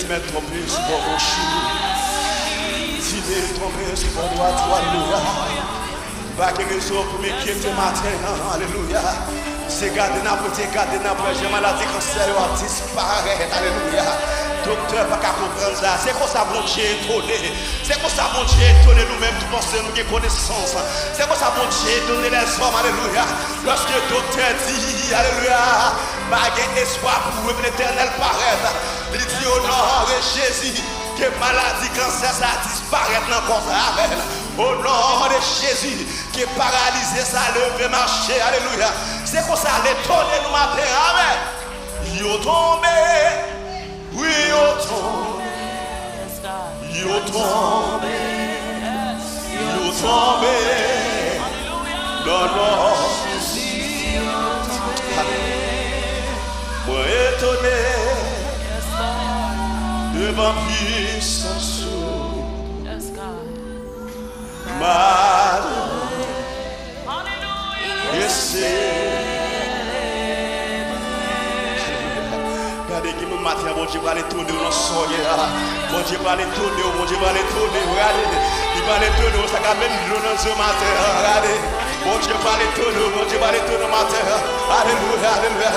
Mettre ton pied sur mon rocher, tirer ton pied sur mon droit, alléluia. Pas de raison pour m'inquiéter matin, alléluia. C'est garder n'importe quoi, j'ai maladie, cancer, disparaître, alléluia. Docteur, pas qu'à comprendre ça. C'est comme ça, mon Dieu étonné. C'est comme ça, mon Dieu étonné nous-mêmes, tout pensons, nous avons connaissance. C'est comme ça, mon Dieu étonné les hommes, alléluia. Lorsque le docteur dit, alléluia, pas d'espoir pour l'éternel paraître. Il dit au nom de Jésus, que maladie, cancer, ça disparaît dans le corps. Amen. Au nom de Jésus, que paralysé, ça levé, marcher, alléluia. C'est comme ça, l'étonné nous matin, amen. Yo tombé. Oui, yo tombé, yo tombé, yo tombé, non, non, moi étonné, devant puissance, mal, et c'est. Regardez qui me matin, bon Dieu va aller tourner dans le soleil. Bon Dieu va aller tourner, bon Dieu va aller tourner. Regardez, il va aller tourner, ça va même dans ce matin. Regardez, bon Dieu va aller tourner, bon Dieu va aller tourner le matin. Alléluia, alléluia.